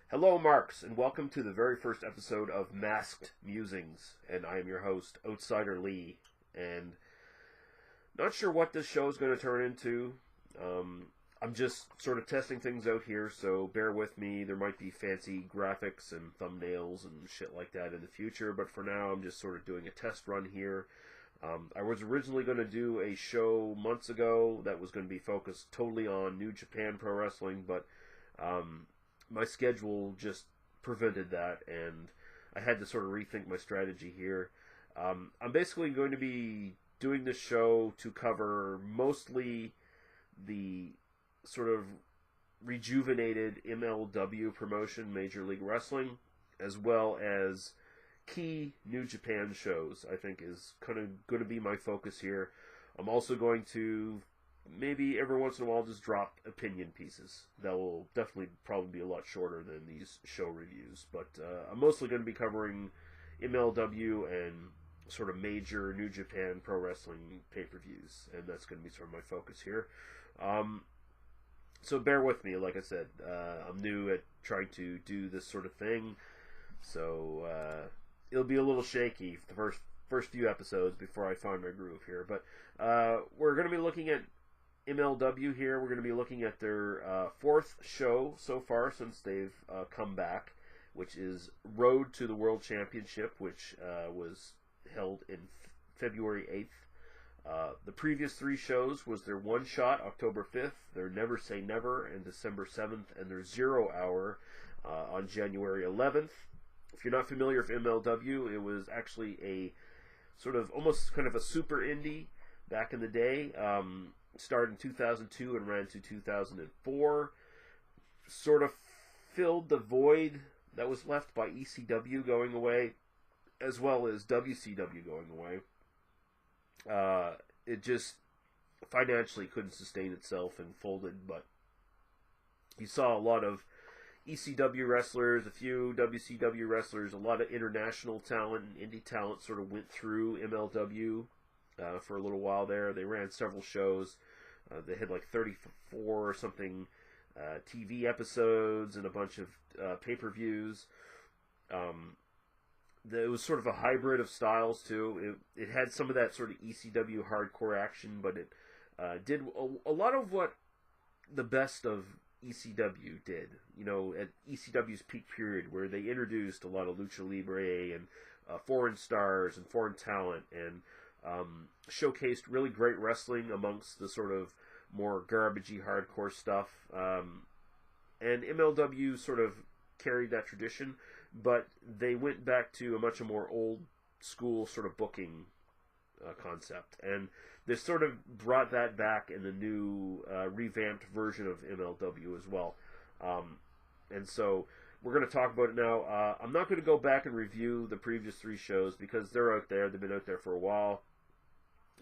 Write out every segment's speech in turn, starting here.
Hello, Marks, and welcome to the very first episode of Masked Musings. And I am your host, Outsider Lee. And not sure what this show is going to turn into. I'm just sort of testing things out here, so bear with me. There might be fancy graphics and thumbnails and shit like that in the future, but for now, I'm just sort of doing a test run here. I was originally going to do a show months ago that was going to be focused totally on New Japan Pro Wrestling, but my schedule just prevented that, and I had to sort of rethink my strategy here. I'm basically going to be doing this show to cover mostly the sort of rejuvenated MLW promotion, Major League Wrestling, as well as key New Japan shows, I think is kind of going to be my focus here. I'm also going to maybe every once in a while just drop opinion pieces. That will definitely probably be a lot shorter than these show reviews. But I'm mostly going to be covering MLW and sort of major New Japan Pro Wrestling pay-per-views. And that's going to be sort of my focus here. So bear with me, like I said. I'm new at trying to do this sort of thing. So it'll be a little shaky for the first few episodes before I find my groove here. But we're going to be looking at MLW here. We're going to be looking at their fourth show so far since they've come back, which is Road to the World Championship, which was held in February 8th. The previous three shows was their One Shot, October 5th, their Never Say Never, and December 7th, and their 0 Hour on January 11th. If you're not familiar with MLW, it was actually a sort of almost kind of a super indie back in the day. Started in 2002 and ran to 2004. Sort of filled the void that was left by ECW going away, as well as WCW going away. It just financially couldn't sustain itself and folded, but you saw a lot of ECW wrestlers, a few WCW wrestlers, a lot of international talent and indie talent sort of went through MLW for a little while there. They ran several shows. They had like 34 or something TV episodes and a bunch of pay-per-views. It was sort of a hybrid of styles too. It had some of that sort of ECW hardcore action, but it did a lot of what the best of ECW did. You know, at ECW's peak period, where they introduced a lot of lucha libre and foreign stars and foreign talent, and showcased really great wrestling amongst the sort of more garbagey hardcore stuff. And MLW sort of carried that tradition, but they went back to a much more old school sort of booking concept, and they sort of brought that back in the new revamped version of MLW as well. And so we're going to talk about it now. I'm not going to go back and review the previous three shows because they're out there. They've been out there for a while.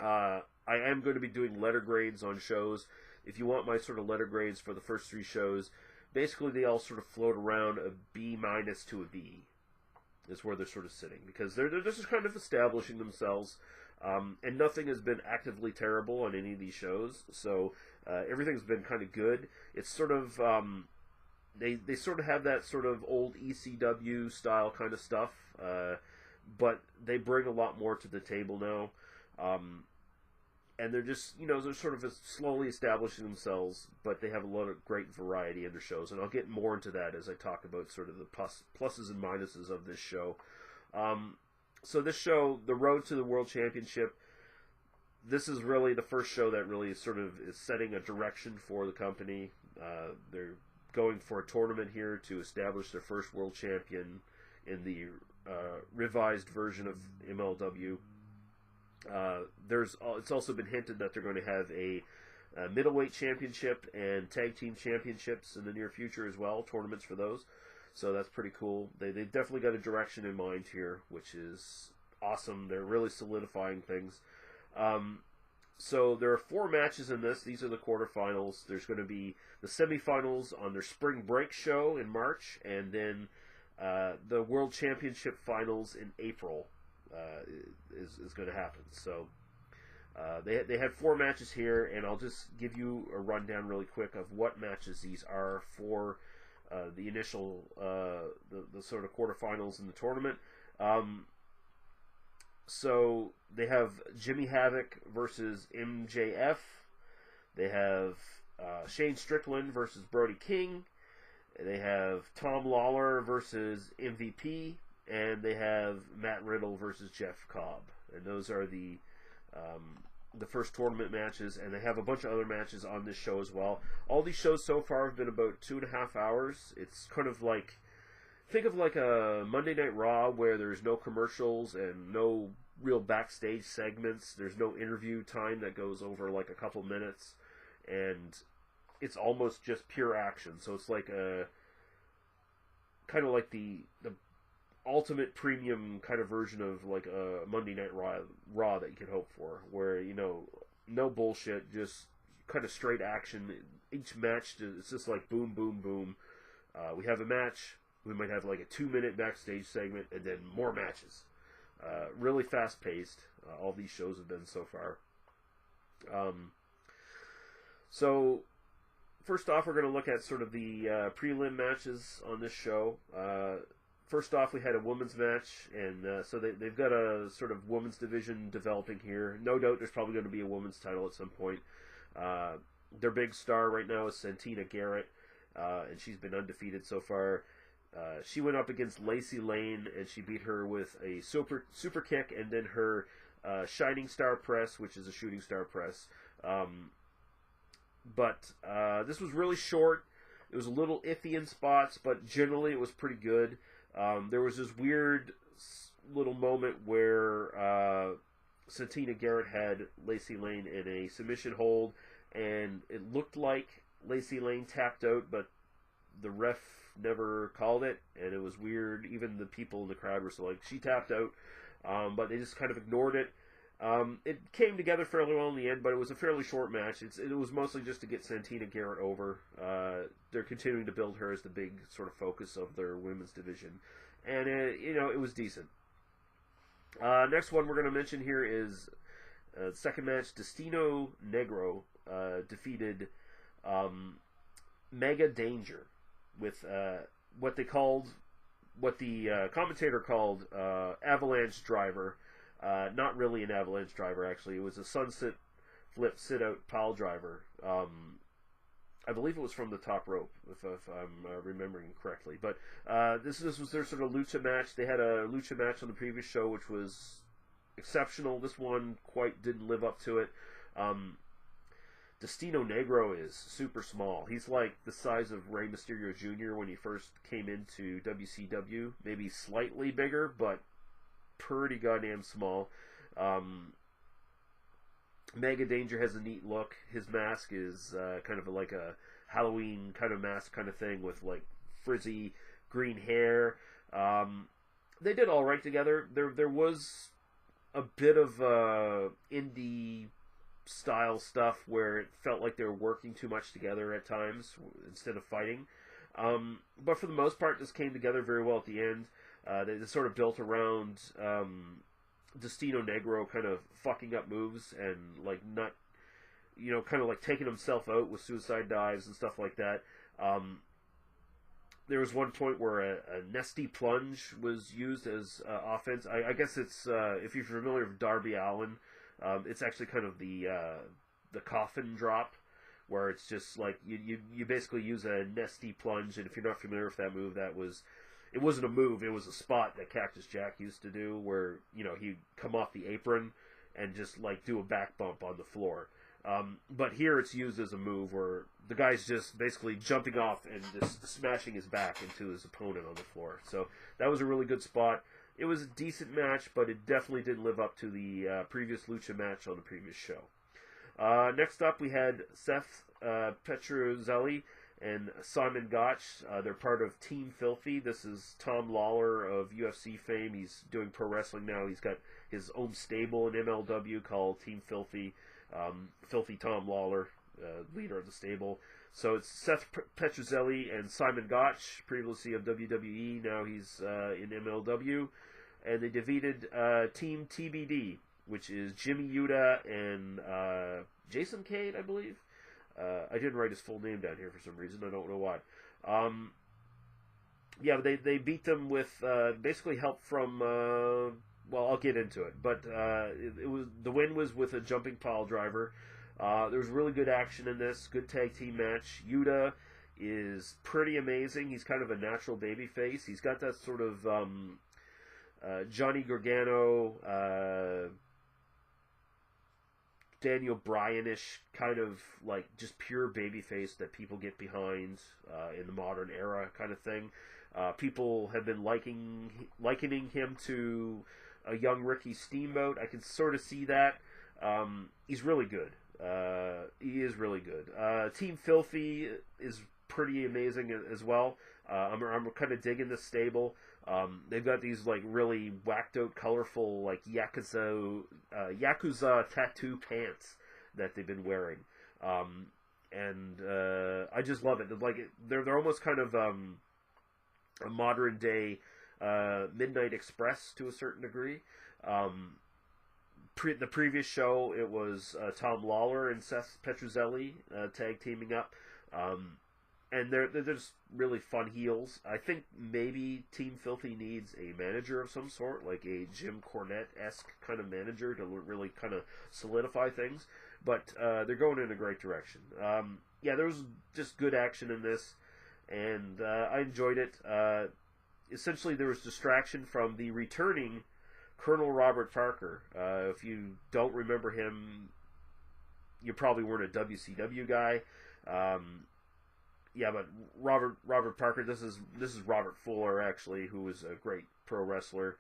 I am going to be doing letter grades on shows. If you want my sort of letter grades for the first three shows, basically they all sort of float around a B- to a B is where they're sort of sitting, because they're just kind of establishing themselves, and nothing has been actively terrible on any of these shows, so everything's been kind of good. It's sort of they sort of have that sort of old ECW style kind of stuff, but they bring a lot more to the table now. And they're just, you know, they're sort of slowly establishing themselves, but they have a lot of great variety in their shows, and I'll get more into that as I talk about sort of the pluses and minuses of this show. So this show, the Road to the World Championship, this is really the first show that really sort of is setting a direction for the company. They're going for a tournament here to establish their first world champion in the revised version of MLW. It's also been hinted that they're going to have a middleweight championship and tag team championships in the near future as well, tournaments for those. So that's pretty cool. They've definitely got a direction in mind here, which is awesome. They're really solidifying things. So there are 4 matches in this. These are the quarterfinals. There's going to be the semifinals on their spring break show in March, and then the World Championship finals in April. Is going to happen. So they had 4 matches here, and I'll just give you a rundown really quick of what matches these are for the initial the sort of quarterfinals in the tournament. So they have Jimmy Havoc versus MJF. They have Shane Strickland versus Brody King. They have Tom Lawler versus MVP, and they have Matt Riddle versus Jeff Cobb. And those are the first tournament matches, and they have a bunch of other matches on this show as well. All these shows so far have been about 2.5 hours. It's kind of like, think of like a Monday Night Raw where there's no commercials and no real backstage segments. There's no interview time that goes over like a couple minutes, and it's almost just pure action. So it's like a kind of like the ultimate premium kind of version of like a Monday Night Raw that you can hope for, where, you know, no bullshit, just kind of straight action. Each match, it's just like boom, boom, boom. We have a match, we might have like a 2-minute backstage segment, and then more matches. Really fast paced. All these shows have been so far. So first off, we're going to look at sort of the prelim matches on this show. First off, we had a women's match, and so they've got a sort of women's division developing here. No doubt there's probably going to be a women's title at some point. Their big star right now is Santina Garrett, and she's been undefeated so far. She went up against Lacey Lane, and she beat her with a super kick, and then her Shining Star Press, which is a shooting star press. But this was really short. It was a little iffy in spots, but generally it was pretty good. There was this weird little moment where Santina Garrett had Lacey Lane in a submission hold, and it looked like Lacey Lane tapped out, but the ref never called it, and it was weird. Even the people in the crowd were so like, she tapped out, but they just kind of ignored it. It came together fairly well in the end, but it was a fairly short match. It was mostly just to get Santina Garrett over. They're continuing to build her as the big sort of focus of their women's division, and it was decent. Next one we're going to mention here is second match. Destino Negro defeated Mega Danger with what the commentator called Avalanche Driver. Not really an avalanche driver, actually. It was a sunset flip sit-out pile driver. I believe it was from the top rope, if I'm remembering correctly. But this was their sort of lucha match. They had a lucha match on the previous show, which was exceptional. This one quite didn't live up to it. Destino Negro is super small. He's like the size of Rey Mysterio Jr. when he first came into WCW. Maybe slightly bigger, but pretty goddamn small. Mega Danger has a neat look. His mask is kind of like a Halloween kind of mask kind of thing with like frizzy green hair. They did all right together. There was a bit of indie style stuff where it felt like they were working too much together at times instead of fighting. But for the most part, this came together very well at the end. They sort of built around Destino Negro kind of fucking up moves and like not, kind of like taking himself out with suicide dives and stuff like that. There was one point where a Nesty Plunge was used as offense. I guess it's if you're familiar with Darby Allin, it's actually kind of the coffin drop, where it's just like you basically use a Nesty Plunge, and if you're not familiar with that move, it wasn't a move, it was a spot that Cactus Jack used to do, where he'd come off the apron and just like do a back bump on the floor. But here it's used as a move where the guy's just basically jumping off and just smashing his back into his opponent on the floor. So that was a really good spot. It was a decent match, but it definitely didn't live up to the previous Lucha match on the previous show. Next up, we had Seth Petruzzelli and Simon Gotch. They're part of Team Filthy. This is Tom Lawler of UFC fame. He's doing pro wrestling now. He's got his own stable in MLW called Team Filthy. Filthy Tom Lawler, leader of the stable. So it's Seth Petruzzelli and Simon Gotch, previously of WWE. Now he's in MLW. And they defeated Team TBD, which is Jimmy Yuta and Jason Cade, I believe. I didn't write his full name down here for some reason. I don't know why. yeah, they beat them with basically help from. Well, I'll get into it, but it was the win was with a jumping pile driver. There was really good action in this, good tag team match. Yuta is pretty amazing. He's kind of a natural baby face. He's got that sort of Johnny Gargano, Daniel Bryan-ish kind of like just pure babyface that people get behind in the modern era kind of thing. People have been likening him to a young Ricky Steamboat. I can sort of see that. He's really good. He is really good. Team Filthy is pretty amazing as well. I'm kind of digging this stable. They've got these like really whacked out, colorful like Yakuza tattoo pants that they've been wearing, and I just love it. Like they're almost kind of a modern day Midnight Express to a certain degree. The previous show, it was Tom Lawler and Seth Petruzzelli tag teaming up. And they're just really fun heels. I think maybe Team Filthy needs a manager of some sort, like a Jim Cornette-esque kind of manager to really kind of solidify things. But they're going in a great direction. Yeah, there was just good action in this, and I enjoyed it. Essentially, there was distraction from the returning Colonel Robert Parker. If you don't remember him, you probably weren't a WCW guy. Yeah, but Robert Parker. This is Robert Fuller actually, who was a great pro wrestler.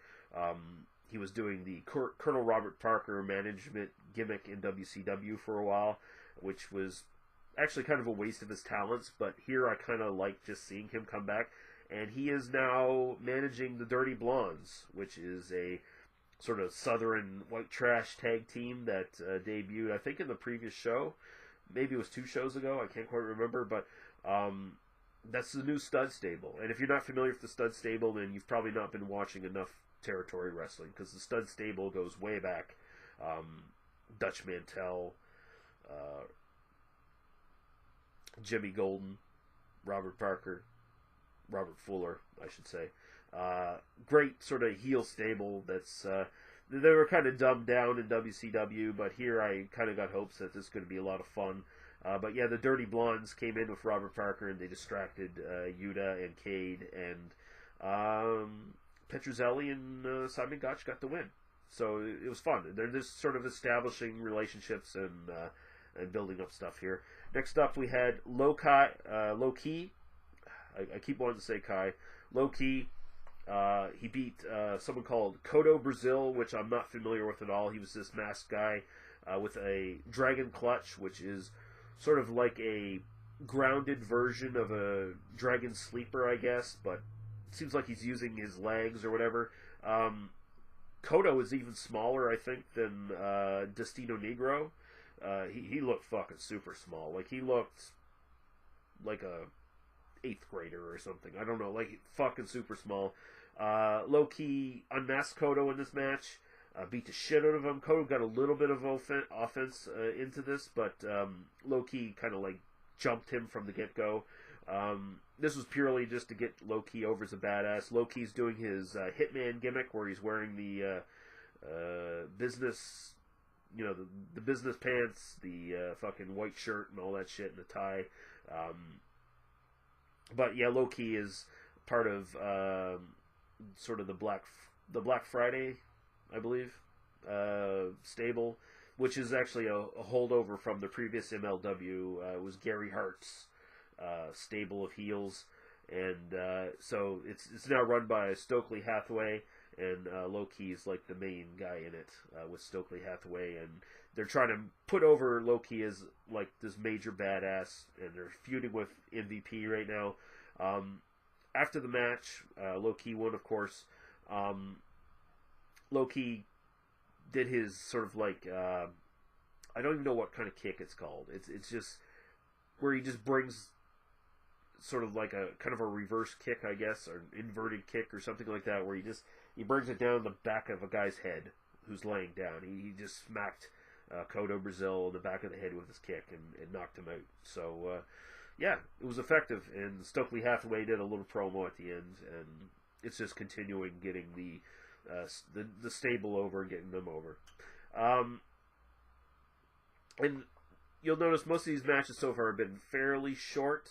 He was doing the Colonel Robert Parker management gimmick in WCW for a while, which was actually kind of a waste of his talents. But here I kind of like just seeing him come back, and he is now managing the Dirty Blondes, which is a sort of Southern white trash tag team that debuted, I think, in the previous show. Maybe it was 2 shows ago. I can't quite remember, but that's the new Stud Stable. And if you're not familiar with the Stud Stable, then you've probably not been watching enough territory wrestling, because the Stud Stable goes way back. Dutch Mantel, Jimmy Golden, Robert Parker, Robert Fuller, I should say. Great sort of heel stable that's... they were kind of dumbed down in WCW, but here I kind of got hopes that this is going to be a lot of fun. But yeah, the Dirty Blondes came in with Robert Parker, and they distracted Yuta and Cade, and Petruzzelli and Simon Gotch got the win. So it was fun. They're just sort of establishing relationships and building up stuff here. Next up, we had Low Key. I keep wanting to say Kai. Low Key. He beat someone called Kodo Brazil, which I'm not familiar with at all. He was this masked guy with a dragon clutch, which is sort of like a grounded version of a dragon sleeper, I guess, but it seems like he's using his legs or whatever. Kodo is even smaller, I think, than Destino Negro. He looked fucking super small. Like, he looked like a 8th grader or something. I don't know, like fucking super small. Low Key unmasked Kodo in this match, beat the shit out of him. Kodo got a little bit of offense into this, but Low Key kind of like jumped him from the get-go. This was purely just to get Low Key over as a badass. Low Key's doing his Hitman gimmick where he's wearing the business, the business pants, the fucking white shirt and all that shit, and the tie. But yeah, Low Key is part of sort of the Black Friday, I believe, stable, which is actually a holdover from the previous MLW. It was Gary Hart's stable of heels, and so it's now run by Stokely Hathaway, and Low Key is like the main guy in it with Stokely Hathaway, and they're trying to put over Low Key as like this major badass, and they're feuding with MVP right now. After the match, Low Key won, of course. Low Key did his sort of like I don't even know what kind of kick it's called. It's just where he just brings sort of like a kind of a reverse kick, I guess, or an inverted kick or something like that, where he brings it down the back of a guy's head who's laying down. He just smacked Kodo Brazil in the back of the head with his kick and knocked him out. So yeah, it was effective. And Stokely Hathaway did a little promo at the end, and it's just continuing getting the stable over and getting them over. And you'll notice most of these matches so far have been fairly short.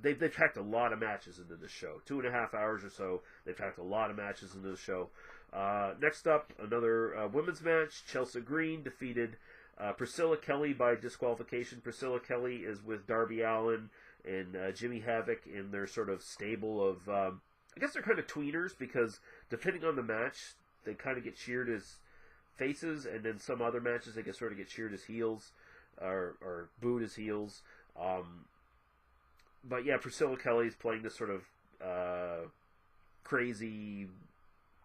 They've packed a lot of matches into the show. 2.5 hours or so. They've packed a lot of matches into the show. Next up, another women's match. Chelsea Green defeated Priscilla Kelly by disqualification. Priscilla Kelly is with Darby Allin and Jimmy Havoc in their sort of stable of... I guess they're kind of tweeners, because depending on the match, they kind of get cheered as faces, and then some other matches they sort of get cheered as heels, or booed as heels. But yeah, Priscilla Kelly's playing this sort of crazy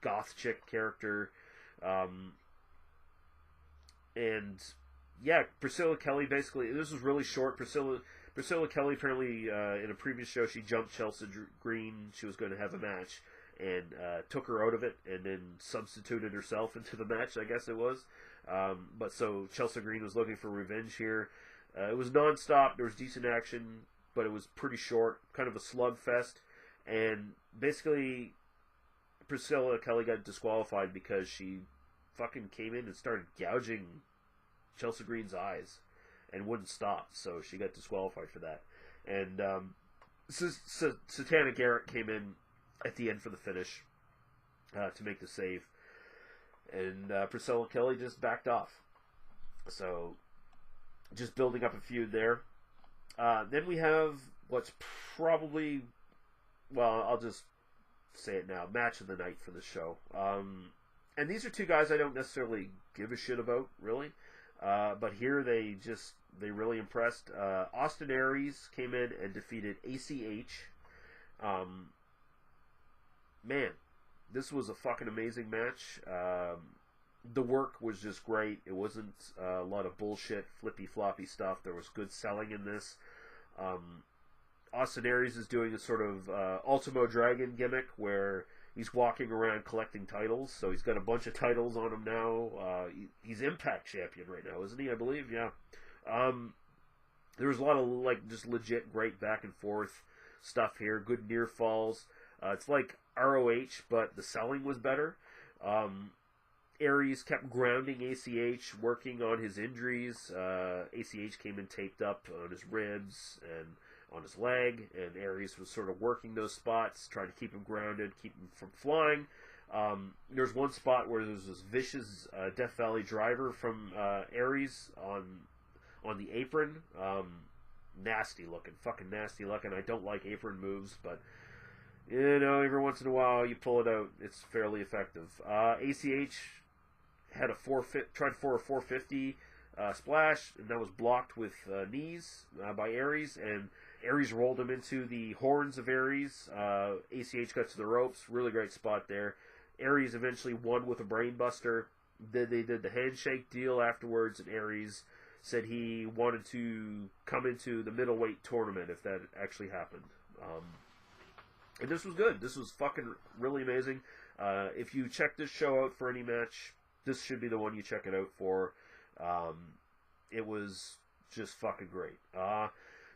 goth chick character. And yeah, Priscilla Kelly basically, this was really short. Priscilla Kelly apparently in a previous show she jumped Chelsea Green. She was going to have a match and took her out of it, and then substituted herself into the match, I guess it was. But so Chelsea Green was looking for revenge here. It was non-stop. There was decent action, but it was pretty short, kind of a slugfest. And basically, Priscilla Kelly got disqualified because she fucking came in and started gouging Chelsea Green's eyes and wouldn't stop. So she got disqualified for that. And Satana Garrett came in at the end for the finish to make the save. And Priscilla Kelly just backed off. So just building up a feud there. Then we have what's probably, well, I'll just say it now, match of the night for the show. And these are two guys I don't necessarily give a shit about, really. But here they really impressed. Austin Aries came in and defeated ACH. Man, this was a fucking amazing match. The work was just great. It wasn't a lot of bullshit, flippy-floppy stuff. There was good selling in this. Austin Aries is doing a sort of Ultimo Dragon gimmick where he's walking around collecting titles. So he's got a bunch of titles on him now. He's Impact Champion right now, isn't he? I believe, yeah. There was a lot of like just legit great back and forth stuff here. Good near falls. It's like ROH, but the selling was better. Aries kept grounding ACH, working on his injuries. ACH came in taped up on his ribs and on his leg, and Aries was sort of working those spots, trying to keep him grounded, keep him from flying. There's one spot where there's this vicious Death Valley driver from Aries on the apron. Nasty looking, fucking nasty looking. I don't like apron moves, but you know, every once in a while you pull it out, it's fairly effective. ACH had tried for a 450 splash, and that was blocked with knees by Aries, and Aries rolled him into the horns of Aries. ACH got to the ropes, really great spot there. Aries eventually won with a brainbuster. Then they did the handshake deal afterwards, and Aries said he wanted to come into the middleweight tournament if that actually happened. And this was good. This was fucking really amazing. If you check this show out for any match, this should be the one you check it out for. It was just fucking great.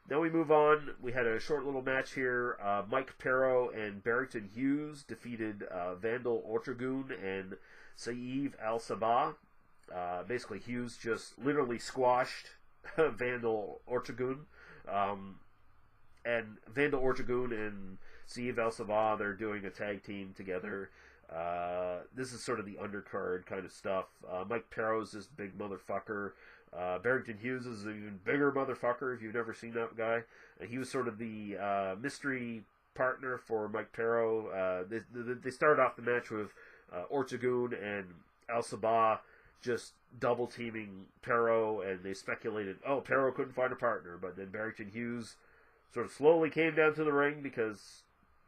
Now we move on. We had a short little match here. Mike Pero and Barrington Hughes defeated Vandal Ortegun and Saeed Al Sabah. Basically, Hughes just literally squashed Vandal Ortegun. And Vandal Ortegun and Saeed Al Sabah, they're doing a tag team together. This is sort of the undercard kind of stuff. Mike Pero's this big motherfucker. Barrington Hughes is an even bigger motherfucker if you've never seen that guy. He was sort of the mystery partner for Mike Pero. They started off the match with Ortegun and Al Sabah just double teaming Pero, and they speculated, oh, Pero couldn't find a partner, but then Barrington Hughes sort of slowly came down to the ring because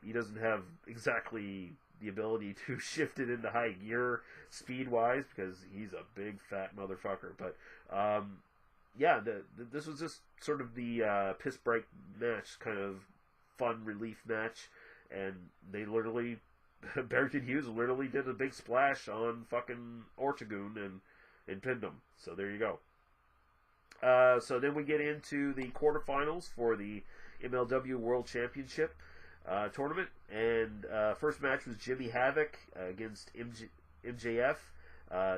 he doesn't have exactly the ability to shift it into high gear speed-wise because he's a big fat motherfucker. But yeah, this was just sort of the piss break match, kind of fun relief match, and they literally Barrington Hughes literally did a big splash on fucking Ortegun and pinned him. So there you go. So then we get into the quarterfinals for the MLW World Championship tournament, and first match was Jimmy Havoc against MJF.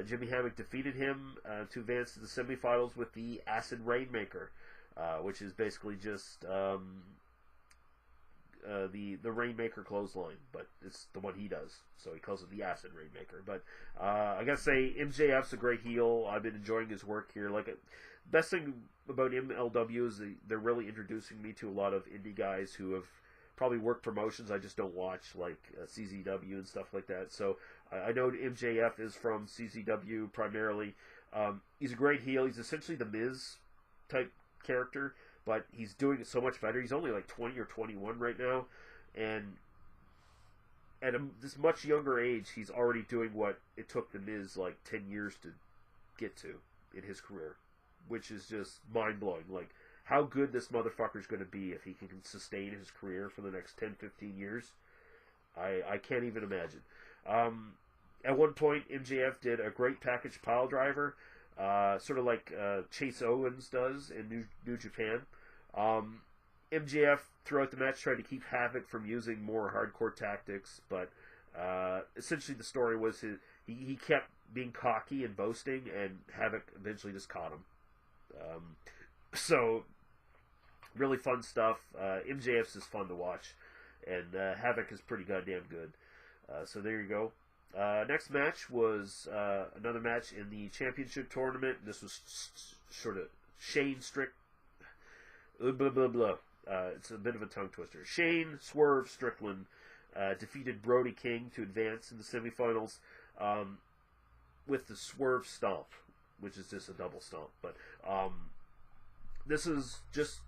Jimmy Havoc defeated him to advance to the semifinals with the Acid Rainmaker, which is basically just the Rainmaker clothesline, but it's the one he does, so he calls it the Acid Rainmaker. But I gotta say, MJF's a great heel. I've been enjoying his work here. Like, best thing about MLW is they're really introducing me to a lot of indie guys who have probably worked promotions I just don't watch, like CZW and stuff like that. So I know MJF is from CZW primarily. He's a great heel. He's essentially the Miz type character, but he's doing it so much better. He's only like 20 or 21 right now, and at this much younger age, he's already doing what it took the Miz like 10 years to get to in his career, which is just mind-blowing. Like, how good this motherfucker's going to be if he can sustain his career for the next 10, 15 years, I can't even imagine. At one point, MJF did a great package pile driver, sort of like Chase Owens does in New Japan. MJF, throughout the match, tried to keep Havoc from using more hardcore tactics, but essentially the story was he kept being cocky and boasting, and Havoc eventually just caught him. So, really fun stuff. MJF's is fun to watch, and Havoc is pretty goddamn good. So there you go. Next match was another match in the championship tournament. This was sort of Shane blah, blah, blah. It's a bit of a tongue twister. Shane Swerve Strickland defeated Brody King to advance in the semifinals with the Swerve Stomp, which is just a double stomp. But this is just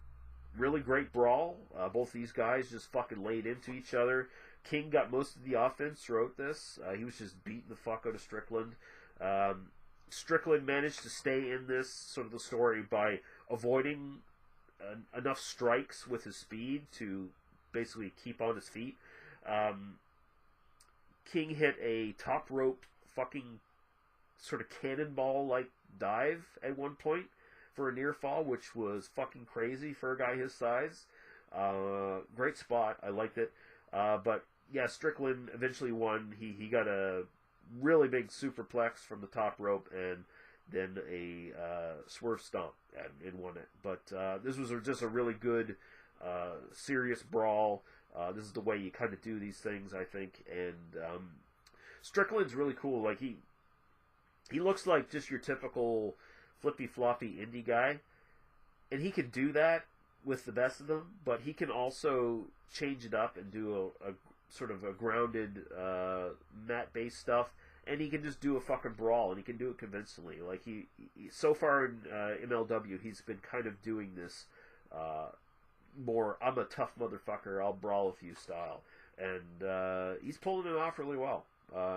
really great brawl. Both these guys just fucking laid into each other. King got most of the offense throughout this. He was just beating the fuck out of Strickland. Strickland managed to stay in this sort of the story by avoiding enough strikes with his speed to basically keep on his feet. King hit a top rope fucking sort of cannonball-like dive at one point for a near fall, which was fucking crazy for a guy his size. Great spot. I liked it. But yeah, Strickland eventually won. He got a really big superplex from the top rope and then a swerve stomp and won it. But this was just a really good, serious brawl. This is the way you kind of do these things, I think. And Strickland's really cool. Like, he looks like just your typical flippy floppy indie guy, and he can do that with the best of them, but he can also change it up and do a sort of a grounded mat-based stuff, and he can just do a fucking brawl, and he can do it convincingly. Like, he so far in MLW, he's been kind of doing this more, I'm a tough motherfucker, I'll brawl with you style, and he's pulling it off really well.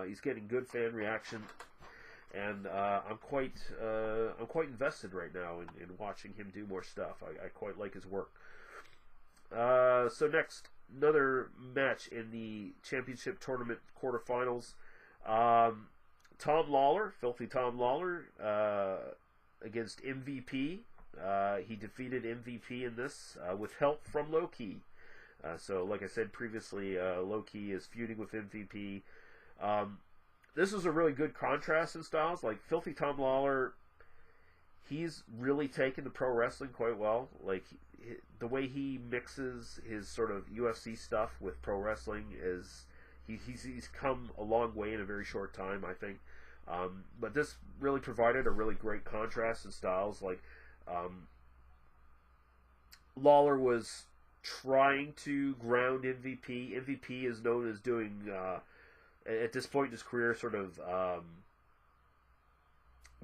He's getting good fan reaction, and I'm quite invested right now in watching him do more stuff. I quite like his work. So next, another match in the championship tournament quarterfinals. Tom Lawler, Filthy Tom Lawler, against MVP. He defeated MVP in this with help from Low Key. So, like I said previously, Low Key is feuding with MVP. This is a really good contrast in styles. Like, Filthy Tom Lawler, he's really taken the pro wrestling quite well. Like, the way he mixes his sort of UFC stuff with pro wrestling is he's come a long way in a very short time, I think. But this really provided a really great contrast in styles. Like, Lawler was trying to ground MVP. MVP is known as doing, at this point in his career, sort of,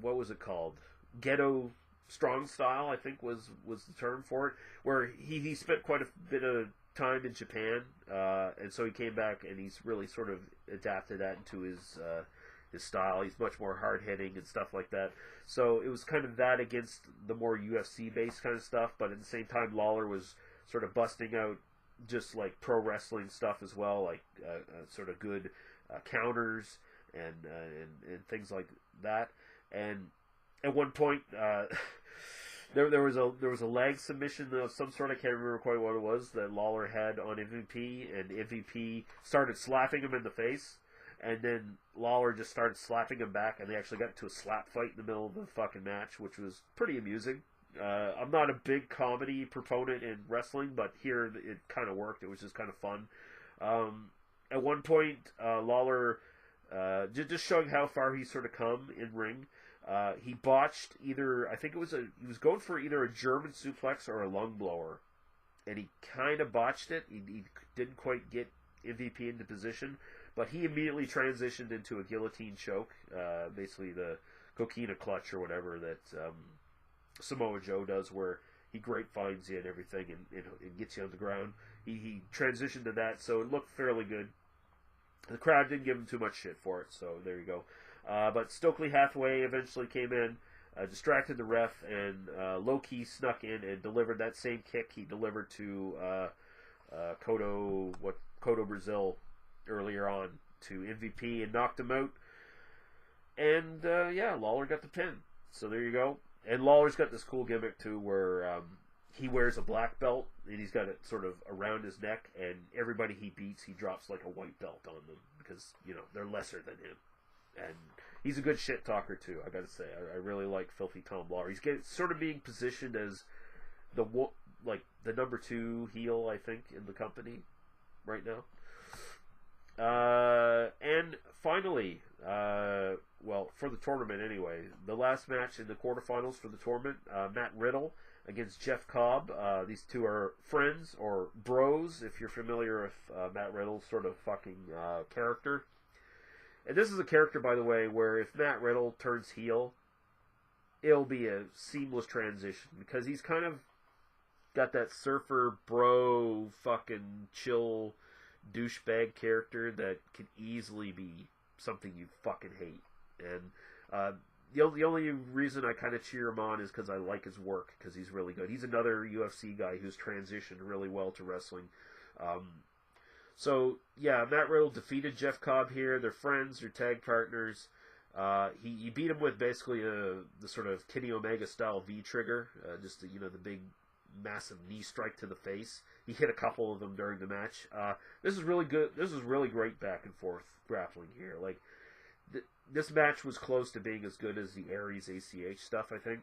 what was it called? Ghetto strong style, I think was the term for it, where he spent quite a bit of time in Japan, and so he came back and he's really sort of adapted that into his style. He's much more hard-hitting and stuff like that. So it was kind of that against the more UFC-based kind of stuff, but at the same time, Lawler was sort of busting out just like pro wrestling stuff as well, like sort of good counters and things like that. And at one point, There was a leg submission of some sort. I can't remember quite what it was that Lawler had on MVP, and MVP started slapping him in the face, and then Lawler just started slapping him back, and they actually got into a slap fight in the middle of the fucking match, which was pretty amusing. I'm not a big comedy proponent in wrestling, but here it kind of worked. It was just kind of fun. At one point, Lawler, just showing how far he's sort of come in ring, he botched either, I think he was going for either a German suplex or a lung blower, and he kind of botched it. He didn't quite get MVP into position, but he immediately transitioned into a guillotine choke, basically the coquina clutch or whatever that Samoa Joe does, where he grapevines you and everything and gets you on the ground. He transitioned to that, so it looked fairly good. The crowd didn't give him too much shit for it, so there you go. But Stokely Hathaway eventually came in, distracted the ref, and low-key snuck in and delivered that same kick he delivered to Cotto Brazil earlier on to MVP and knocked him out. And yeah, Lawler got the pin. So there you go. And Lawler's got this cool gimmick too, where he wears a black belt and he's got it sort of around his neck, and everybody he beats, he drops like a white belt on them because, you know, they're lesser than him. And he's a good shit talker too, I gotta say. I really like Filthy Tom Lawler. He's sort of being positioned as the number 2 heel, I think, in the company right now. And finally, well, for the tournament anyway, the last match in the quarterfinals for the tournament, Matt Riddle against Jeff Cobb. These two are friends, or bros, if you're familiar with Matt Riddle's sort of fucking character. And this is a character, by the way, where if Matt Riddle turns heel, it'll be a seamless transition, because he's kind of got that surfer bro fucking chill douchebag character that can easily be something you fucking hate. And the only reason I kind of cheer him on is because I like his work, because he's really good. He's another UFC guy who's transitioned really well to wrestling. So, yeah, Matt Riddle defeated Jeff Cobb here. They're friends, they're tag partners. He beat him with basically the sort of Kenny Omega style V-trigger, just the big massive knee strike to the face. He hit a couple of them during the match. This is really good. This is really great back and forth grappling here. Like, this match was close to being as good as the Aries ACH stuff, I think,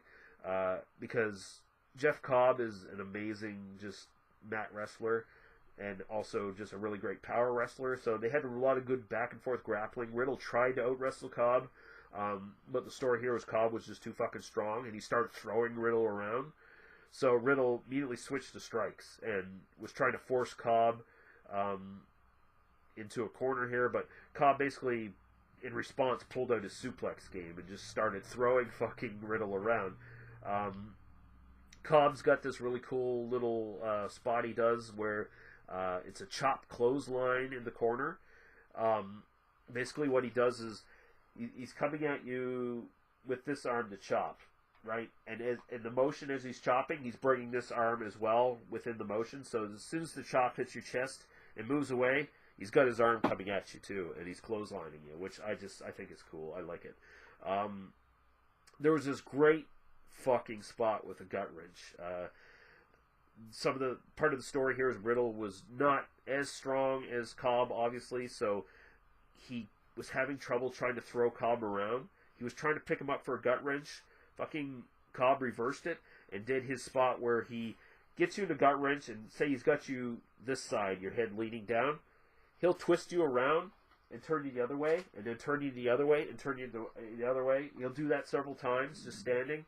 because Jeff Cobb is an amazing just mat wrestler, and also just a really great power wrestler. So they had a lot of good back and forth grappling. Riddle tried to out wrestle Cobb, but the story here was Cobb was just too fucking strong, and he started throwing Riddle around. So Riddle immediately switched to strikes and was trying to force Cobb into a corner here, but Cobb basically, in response, pulled out his suplex game and just started throwing fucking Riddle around. Cobb's got this really cool little spot he does where it's a chop clothesline in the corner. Basically what he does is he's coming at you with this arm to chop, right? And in the motion as he's chopping, he's bringing this arm as well within the motion. So as soon as the chop hits your chest and moves away, he's got his arm coming at you too, and he's clotheslining you, which I think is cool. I like it. There was this great fucking spot with a gut wrench. Part of the story here is Riddle was not as strong as Cobb, obviously, so he was having trouble trying to throw Cobb around. He was trying to pick him up for a gut wrench. Fucking Cobb reversed it and did his spot where he gets you in a gut wrench, and say he's got you this side, your head leaning down. He'll twist you around and turn you the other way, and then turn you the other way, and turn you the other way. He'll do that several times, just standing,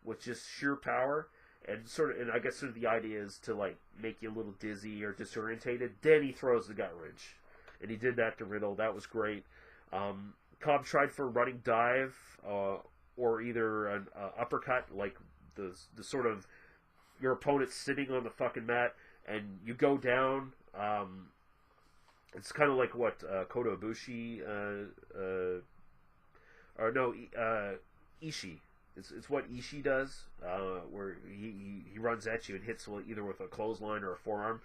with just sheer power. And I guess sort of the idea is to like make you a little dizzy or disorientated. Then he throws the gut wrench, and he did that to Riddle. That was great. Cobb tried for a running dive, or either an uppercut, like the sort of your opponent's sitting on the fucking mat, and you go down. It's kind of like what Kota Ibushi, Ishii. It's what Ishii does, where he runs at you and hits either with a clothesline or a forearm.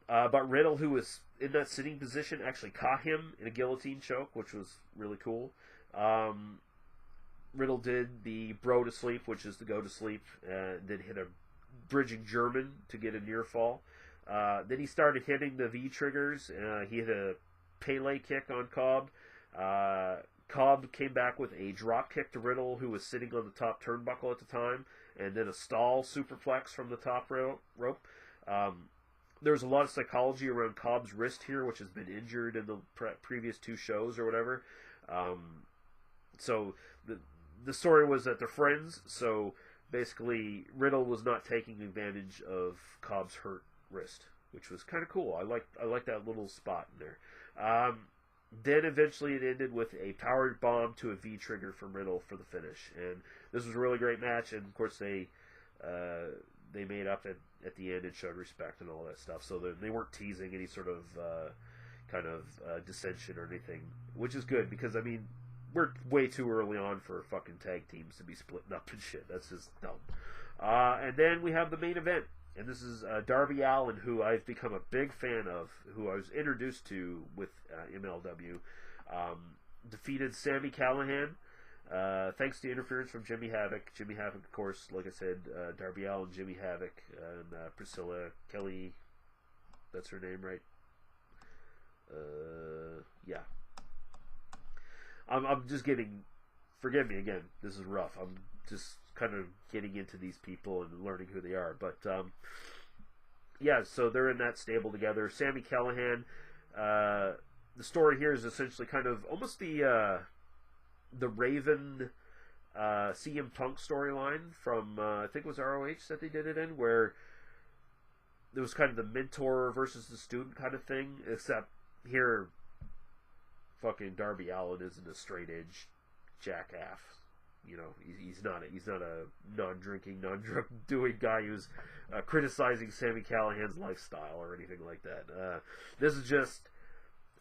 But Riddle, who was in that sitting position, actually caught him in a guillotine choke, which was really cool. Riddle did the bro to sleep, which is the go to sleep, then hit a bridging German to get a near fall. Then he started hitting the V triggers. He hit a Pele kick on Cobb. Cobb came back with a drop kick to Riddle, who was sitting on the top turnbuckle at the time, and then a stall superplex from the top rope. There's a lot of psychology around Cobb's wrist here, which has been injured in the previous 2 shows or whatever. So the story was that they're friends, so basically Riddle was not taking advantage of Cobb's hurt wrist, which was kind of cool. I like that little spot in there. Then eventually it ended with a powered bomb to a V trigger from Riddle for the finish, and this was a really great match. And of course they made up at the end and showed respect and all that stuff. So they weren't teasing any sort of dissension or anything, which is good, because I mean, we're way too early on for fucking tag teams to be splitting up and shit. That's just dumb. And then we have the main event, and this is Darby Allin, who I've become a big fan of, who I was introduced to with MLW, defeated Sammy Callahan, thanks to interference from Jimmy Havoc. Jimmy Havoc, of course, like I said, Darby Allin, Jimmy Havoc, and Priscilla Kelly, that's her name, right? Yeah. I'm just getting, forgive me again, this is rough. I'm just kind of getting into these people and learning who they are. But, yeah, so they're in that stable together. Sammy Callahan, the story here is essentially kind of almost the Raven CM Punk storyline from, I think it was ROH that they did it in, where there was kind of the mentor versus the student kind of thing, except here fucking Darby Allin isn't a straight edge jackass. You know, he's not a non-drinking, non-drug doing guy who's criticizing Sammy Callahan's lifestyle or anything like that. This is just,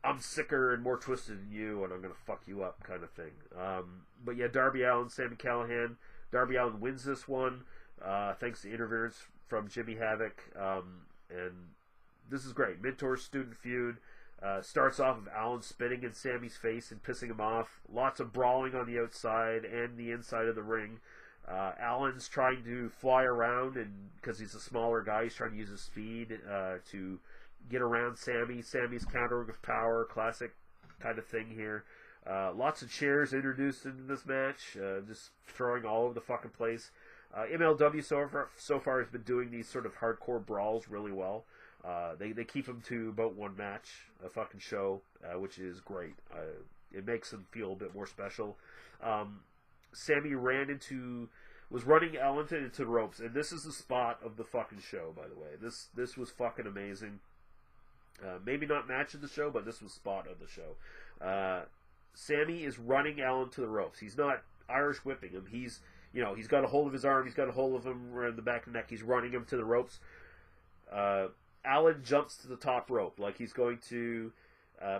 I'm sicker and more twisted than you, and I'm gonna fuck you up kind of thing. But yeah, Darby Allin, Sammy Callahan. Darby Allin wins this one thanks to interference from Jimmy Havoc, and this is great. Mentor-student feud. Starts off with Allin spitting in Sammy's face and pissing him off. Lots of brawling on the outside and the inside of the ring. Allen's trying to fly around, and because he's a smaller guy, he's trying to use his speed to get around Sammy. Sammy's countering with power, classic kind of thing here. Lots of chairs introduced into this match, just throwing all over the fucking place. MLW so far has been doing these sort of hardcore brawls really well. They keep them to about one match a fucking show, which is great. It makes them feel a bit more special. Sammy was running Allin into the ropes, and this is the spot of the fucking show, by the way. This was fucking amazing. Maybe not match of the show, but this was spot of the show. Sammy is running Allin to the ropes. He's not Irish whipping him. He's got a hold of his arm. He's got a hold of him around the back of the neck. He's running him to the ropes. Allin jumps to the top rope, like he's going to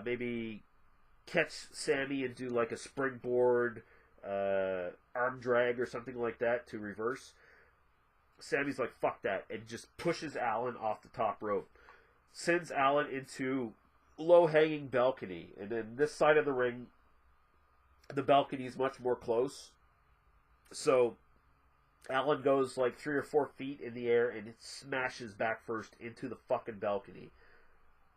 maybe catch Sammy and do like a springboard arm drag or something like that to reverse. Sammy's like, fuck that, and just pushes Allin off the top rope. Sends Allin into low-hanging balcony, and then this side of the ring, the balcony is much more close. So Allin goes like 3 or 4 feet in the air and it smashes back first into the fucking balcony.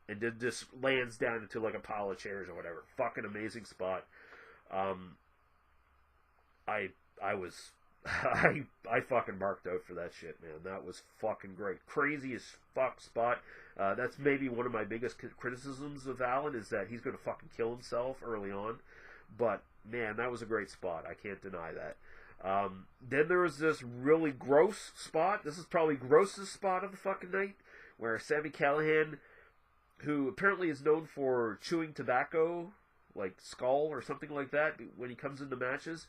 And then just lands down into like a pile of chairs or whatever. Fucking amazing spot. I fucking marked out for that shit, man. That was fucking great. Crazy as fuck spot. That's maybe one of my biggest criticisms of Allin, is that he's going to fucking kill himself early on. But, man, that was a great spot. I can't deny that. Then there was this really gross spot. This is probably grossest spot of the fucking night, where Sammy Callahan, who apparently is known for chewing tobacco, like skull or something like that, when he comes into matches,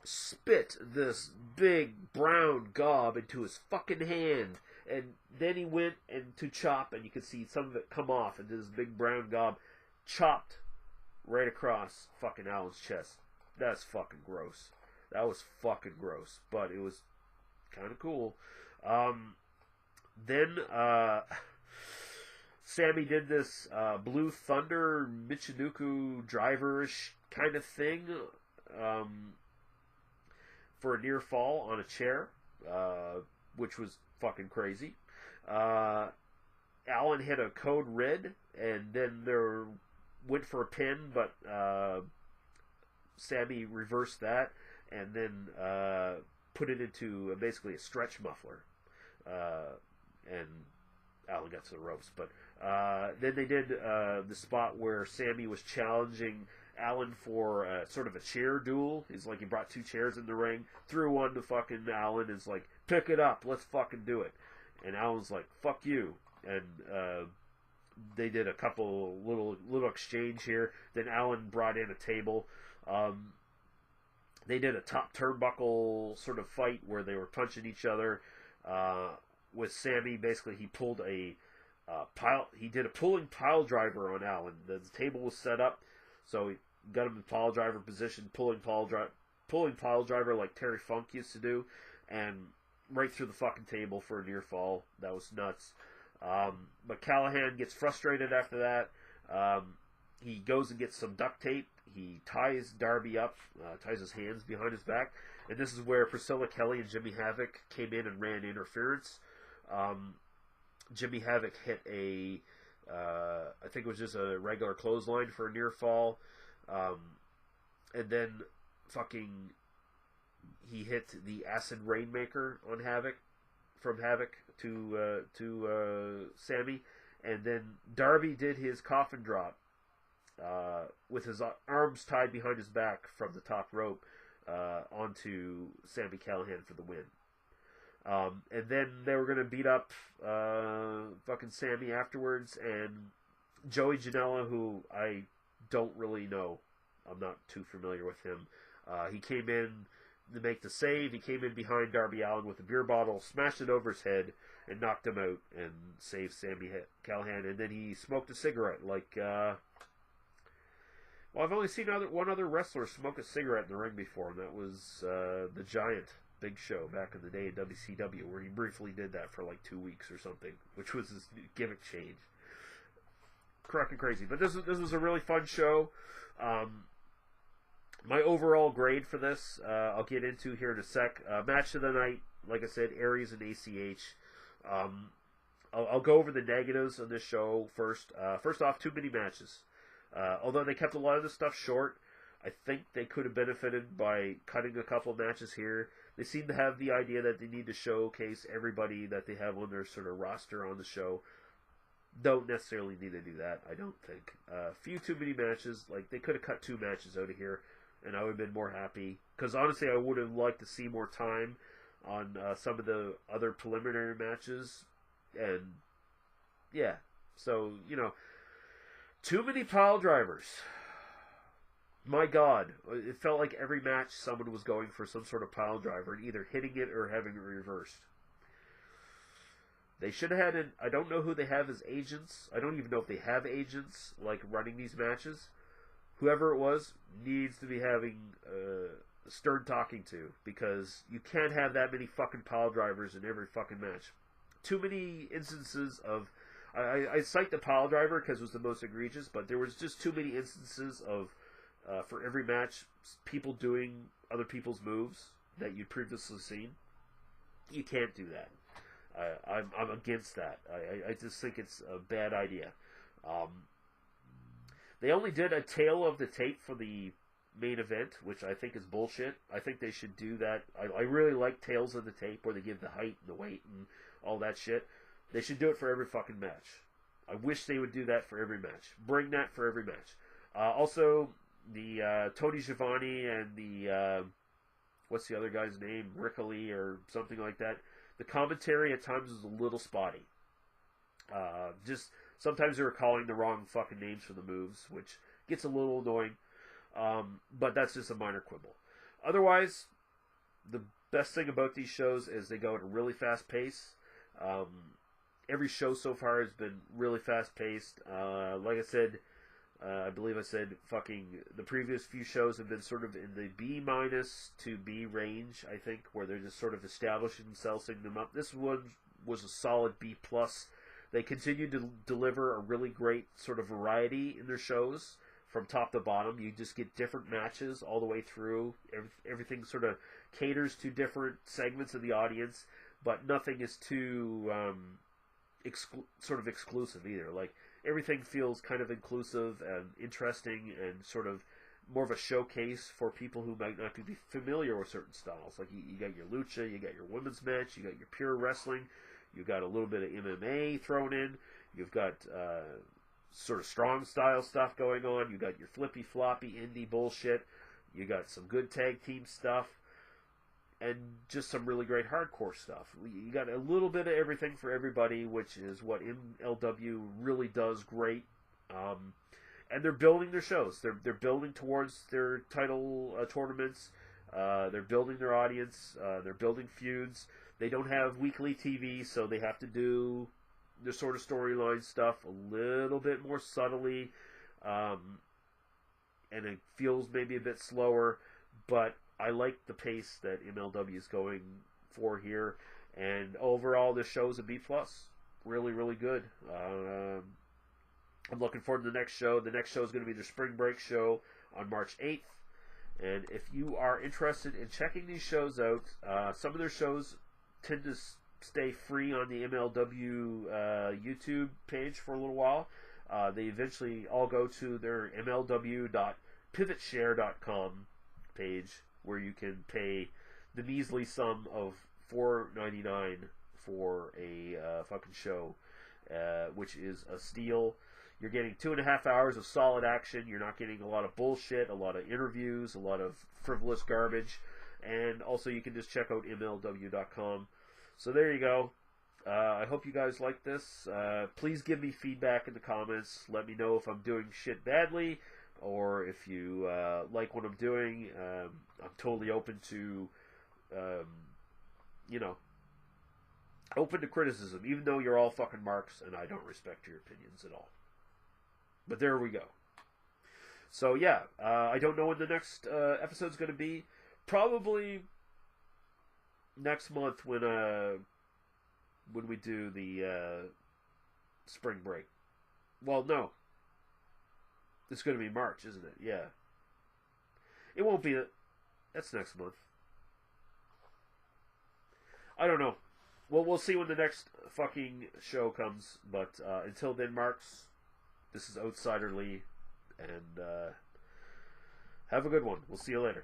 spit this big brown gob into his fucking hand, and then he went and to chop, and you could see some of it come off, and this big brown gob chopped right across fucking Allen's chest. That's fucking gross. That was fucking gross, but it was kind of cool. Then Sammy did this Blue Thunder Michinoku driver-ish kind of thing. for a near fall on a chair, which was fucking crazy. Allen hit a code red, and then there went for a pin, but Sammy reversed that, and then put it into basically a stretch muffler, and Allen got to the ropes. But then they did the spot where Sammy was challenging Allen for sort of a chair duel. He's like, he brought two chairs in the ring, threw one to fucking Allen, is like, pick it up, let's fucking do it. And Allen's like, fuck you. And they did a couple little exchange here. Then Allen brought in a table. They did a top turnbuckle sort of fight where they were punching each other. With Sammy, basically he pulled a he did a pulling pile driver on Allen. The table was set up, so he got him in pile driver position, pulling pile driver like Terry Funk used to do, and right through the fucking table for a near fall. That was nuts. But Callahan gets frustrated after that. He goes and gets some duct tape. He ties Darby up, ties his hands behind his back, and this is where Priscilla Kelly and Jimmy Havoc came in and ran interference. Jimmy Havoc hit I think it was just a regular clothesline for a near fall, and then he hit the acid rainmaker on Havoc, from Havoc to Sammy, and then Darby did his coffin drop with his arms tied behind his back from the top rope onto Sammy Callahan for the win. And then they were going to beat up fucking Sammy afterwards, and Joey Janela, who I don't really know. I'm not too familiar with him. He came in to make the save. He came in behind Darby Allin with a beer bottle, smashed it over his head, and knocked him out and saved Sammy Callahan. And then he smoked a cigarette. Well, I've only seen one other wrestler smoke a cigarette in the ring before, and that was the Giant, Big Show, back in the day in WCW, where he briefly did that for like 2 weeks or something, which was his gimmick change. Correct and crazy. But this was a really fun show. My overall grade for this, I'll get into here in a sec. Match of the night, like I said, Aries and ACH. I'll go over the negatives on this show first. First off, too many matches. Although they kept a lot of the stuff short, I think they could have benefited by cutting a couple of matches here. They seem to have the idea that they need to showcase everybody that they have on their sort of roster on the show. Don't necessarily need to do that, I don't think. Few too many matches. Like, they could have cut 2 matches out of here, and I would have been more happy. Because honestly, I would have liked to see more time on some of the other preliminary matches. And, yeah. So, too many pile drivers. My God. It felt like every match someone was going for some sort of pile driver and either hitting it or having it reversed. They should have had I don't know who they have as agents. I don't even know if they have agents, like, running these matches. Whoever it was needs to be having stern talking to, because you can't have that many fucking pile drivers in every fucking match. Too many instances of... I cite the pile driver because it was the most egregious, but there was just too many instances of, for every match, people doing other people's moves that you'd previously seen. You can't do that. I'm against that. I just think it's a bad idea. They only did a tail of the tape for the main event, which I think is bullshit. I think they should do that. I really like tails of the tape where they give the height and the weight and all that shit. They should do it for every fucking match. I wish they would do that for every match. Bring that for every match. Also, the Tony Schiavone and the what's the other guy's name? Rickly or something like that. The commentary at times was a little spotty. Just sometimes they were calling the wrong fucking names for the moves, which gets a little annoying. But that's just a minor quibble. Otherwise, the best thing about these shows is they go at a really fast pace. Every show so far has been really fast paced. Like I said, I believe I said fucking the previous few shows have been sort of in the B- to B range, I think, where they're just sort of establishing themselves, setting them up. This one was a solid B+. They continue to deliver a really great sort of variety in their shows from top to bottom. You just get different matches all the way through. Everything sort of caters to different segments of the audience, but nothing is too sort of exclusive either. Like, everything feels kind of inclusive and interesting and sort of more of a showcase for people who might not be familiar with certain styles. Like, you got your lucha, you got your women's match, you got your pure wrestling, you got a little bit of MMA thrown in, you've got sort of strong style stuff going on, you got your flippy floppy indie bullshit, you got some good tag team stuff, and just some really great hardcore stuff. You got a little bit of everything for everybody, which is what MLW really does great. And they're building their shows. They're building towards their title tournaments. They're building their audience. They're building feuds. They don't have weekly TV, so they have to do their sort of storyline stuff a little bit more subtly. And it feels maybe a bit slower, but I like the pace that MLW is going for here. And overall, this show is a B+. Really, really good. I'm looking forward to the next show. The next show is going to be the Spring Break show on March 8th. And if you are interested in checking these shows out, some of their shows tend to stay free on the MLW YouTube page for a little while. They eventually all go to their MLW.pivotshare.com page, where you can pay the measly sum of $4.99 for a fucking show, which is a steal. You're getting 2.5 hours of solid action. You're not getting a lot of bullshit, a lot of interviews, a lot of frivolous garbage. And also you can just check out MLW.com. So there you go. I hope you guys like this. Please give me feedback in the comments. Let me know if I'm doing shit badly, or if you like what I'm doing. I'm totally open to, open to criticism, even though you're all fucking marks and I don't respect your opinions at all. But there we go. So yeah, I don't know when the next episode's going to be. Probably next month when we do the spring break. Well, no. It's going to be March, isn't it? Yeah. It won't be. That's next month. I don't know. Well, we'll see when the next fucking show comes. But until then, marks, this is Outsider Lee. And have a good one. We'll see you later.